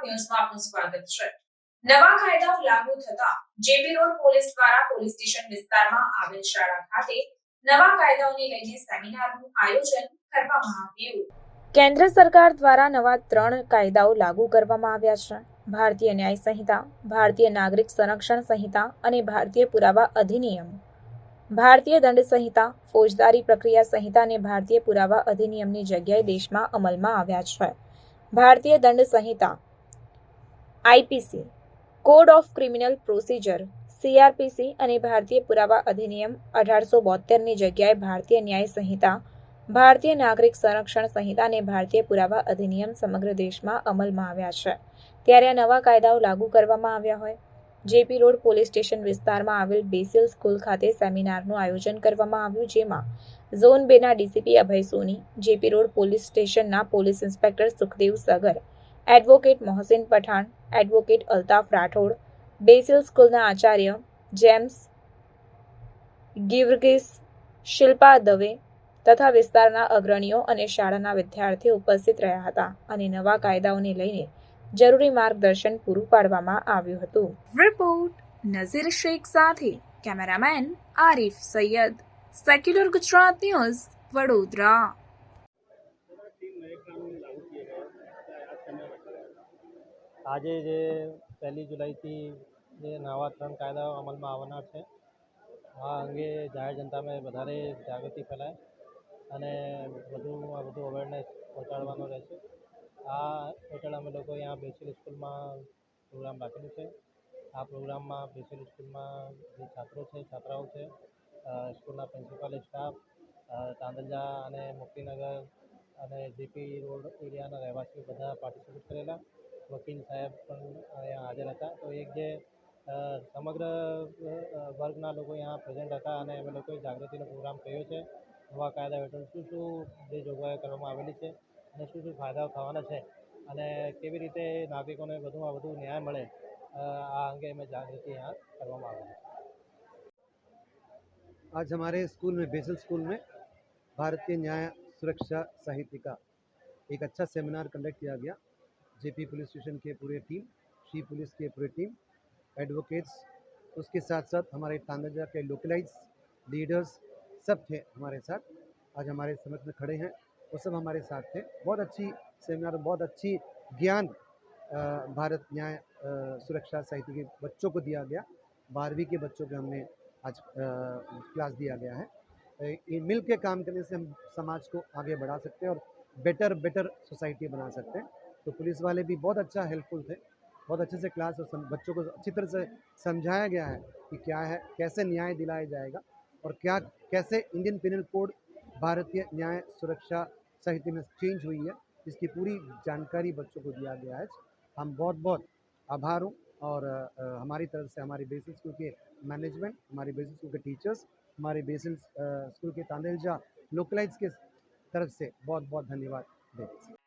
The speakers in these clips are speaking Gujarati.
ન્યૂઝમાં આપનું સ્વાગત છે। નવા કાયદાઓ લાગુ થતા જેપી રોડ પોલીસ દ્વારા પોલીસ સ્ટેશન વિસ્તારમાં આવેલ શાળા ખાતે નવા કાયદાઓને લઈને સેમિનારનું આયોજન કરવામાં આવ્યું। કેન્દ્ર સરકાર દ્વારા નવા 3 કાયદાઓ લાગુ કરવામાં આવ્યા છે। ભારતીય ન્યાય સંહિતા, ભારતીય નાગરિક સંરક્ષણ સંહિતા અને ભારતીય પુરાવા અધિનિયમ। ભારતીય દંડ સંહિતા, ફોજદારી પ્રક્રિયા સંહિતા અને ભારતીય પુરાવા અધિનિયમની જગ્યાએ દેશમાં અમલમાં આવ્યા છે। ભારતીય દંડ સંહિતા IPC, code of criminal procedure CrPC અને ભારતીય પુરાવા અધિનિયમ 1872ની જગ્યાએ ભારતીય ન્યાય સંહિતા, ભારતીય નાગરિક સંરક્ષણ સંહિતા અને ભારતીય પુરાવા અધિનિયમ સમગ્ર દેશમાં અમલમાં આવ્યા છે। ત્યારે આ નવા કાયદાઓ લાગુ કરવામાં આવ્યા હોય જેપી રોડ પોલીસ સ્ટેશન વિસ્તારમાં આવેલ બેસિલ સ્કૂલ ખાતે સેમિનારનું આયોજન કરવામાં આવ્યું, જેમાં ઝોન 2ના DCP Abhay Soni, JP road police સ્ટેશનના police inspector Sukhdev Sagar, advocate Mohsin Pathan, advocate Altaf Rathod, Basil સ્કૂલના આચાર્ય જેમ્સ ગિવર્ગીસ, શિલ્પા દવે તથા વિસ્તારના અગ્રણીઓ અને શાળાના વિદ્યાર્થીઓ ઉપસ્થિત રહ્યા હતા અને નવા કાયદાઓને લઈને જરૂરી માર્ગદર્શન પૂરું પાડવામાં આવ્યું હતું। રિપોર્ટ નઝીર શેખ સાથે cameraman Arif Sayed, secular Gujarat news, Vadodara. આજે જે 1 જુલાઈથી જે નવા 3 કાયદાઓ અમલમાં આવવાના છે, આ અંગે જાહેર જનતામાં વધારે જાગૃતિ ફેલાય અને વધુ અવેરનેસ પહોંચાડવાનો રહેશે। આ હેઠળ અમે લોકો અહીંયા બેસિલ સ્કૂલમાં પ્રોગ્રામ રાખેલું છે। આ પ્રોગ્રામમાં બેસિલ સ્કૂલમાં જે છાત્રો છે, છાત્રાઓ છે, સ્કૂલના પ્રિન્સિપાલ, સ્ટાફ, તાંદલજા અને મુક્તિનગર અને જેપી રોડ એરિયાના રહેવાસીઓ બધા પાર્ટિસિપેટ કરેલા। વકીલ સાહેબ પણ અહીંયા હાજર હતા। તો એક જે સમગ્ર વર્ગના લોકો અહીંયા પ્રેઝન્ટ હતા અને અમે લોકોએ જાગૃતિનો પ્રોગ્રામ કર્યો છે। નવા કાયદા હેઠળ શું જે જોગવાઈઓ કરવામાં આવેલી છે અને શું ફાયદાઓ થવાના છે અને કેવી રીતે નાગરિકોને વધુમાં વધુ ન્યાય મળે, આ અંગે અમે જાગૃતિ यहाँ કરવામાં आवेली है। आज हमारे स्कूल में बेसिल स्कूल में भारतीय न्याय सुरक्षा साहित्य का एक अच्छा सेमिनार कंडक्ट किया गया। जेपी पुलिस स्टेशन के पूरे टीम, शी पुलिस के पूरे टीम, एडवोकेट्स, उसके साथ साथ हमारे तांदलजा के लोकलाइज लीडर्स सब थे हमारे साथ। आज हमारे समक्ष में खड़े हैं, वो सब हमारे साथ थे। बहुत अच्छी सेमिनार, बहुत अच्छी ज्ञान भारत न्याय सुरक्षा साहित्य के बच्चों को दिया गया। 12वीं के बच्चों को हमने आज क्लास दिया गया है। मिल के काम करने से हम समाज को आगे बढ़ा सकते हैं और बेटर सोसाइटी बना सकते हैं। तो पुलिस वाले भी बहुत अच्छा हेल्पफुल थे। बहुत अच्छे से क्लास और बच्चों को अच्छी तरह से समझाया गया है कि क्या है, कैसे न्याय दिलाया जाएगा और कैसे इंडियन पिनल कोड भारतीय न्याय सुरक्षा साहित्य में चेंज हुई है, इसकी पूरी जानकारी बच्चों को दिया गया है। हम बहुत आभार हूँ और हमारी तरफ से हमारे बेसिल स्कूल के मैनेजमेंट, हमारे बेसिल स्कूल के टीचर्स, हमारे बेसिल स्कूल के तांदलजा लोकलाइज के तरफ से बहुत धन्यवाद देते हैं।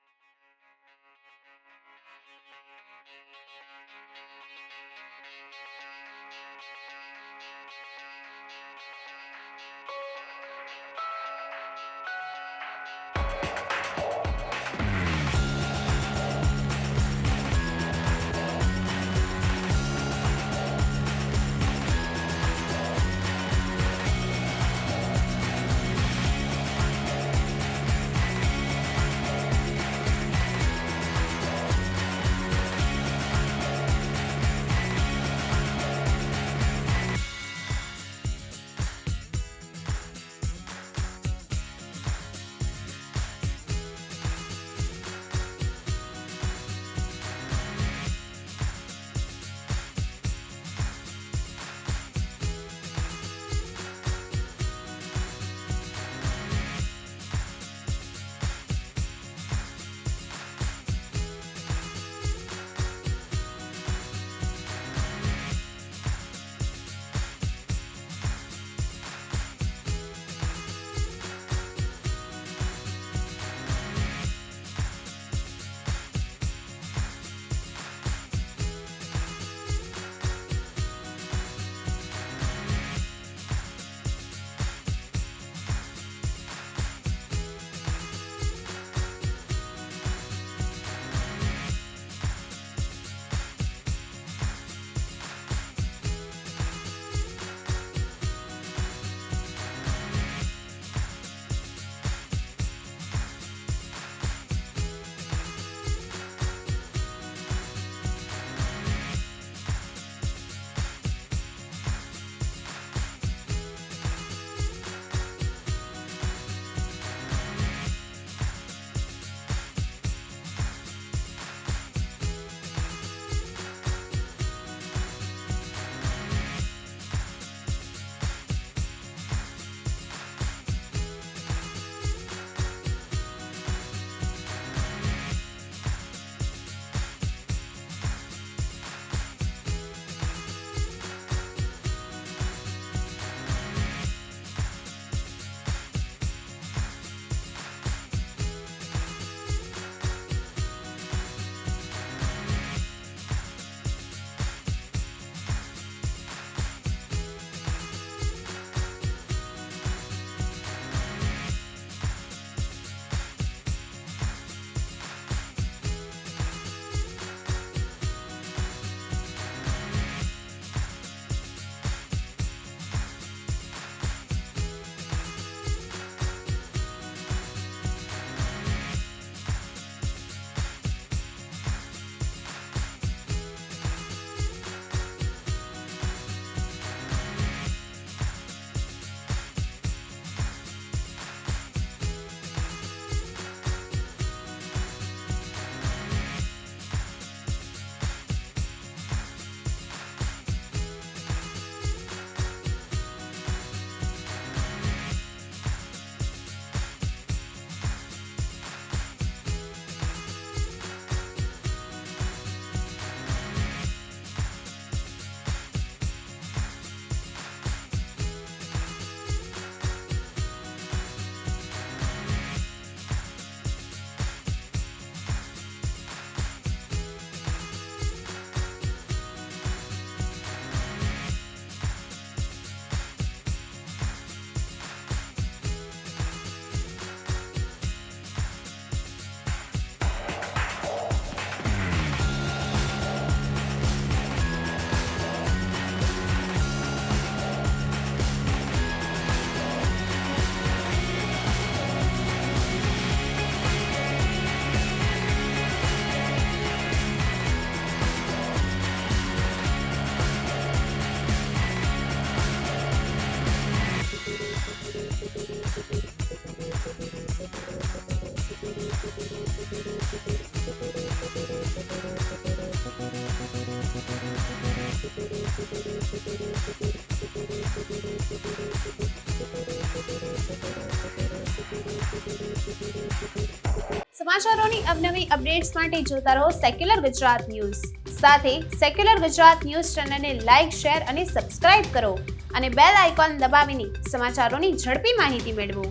સમાચારોની અવનવી અપડેટ્સ માટે જોતા રહો સેક્યુલર ગુજરાત ન્યૂઝ. સાથે સેક્યુલર ગુજરાત ન્યૂઝ ચેનલને લાઇક, શેર અને સબસ્ક્રાઇબ કરો અને બેલ આઇકોન દબાવીને સમાચારોની ઝડપી માહિતી મેળવો.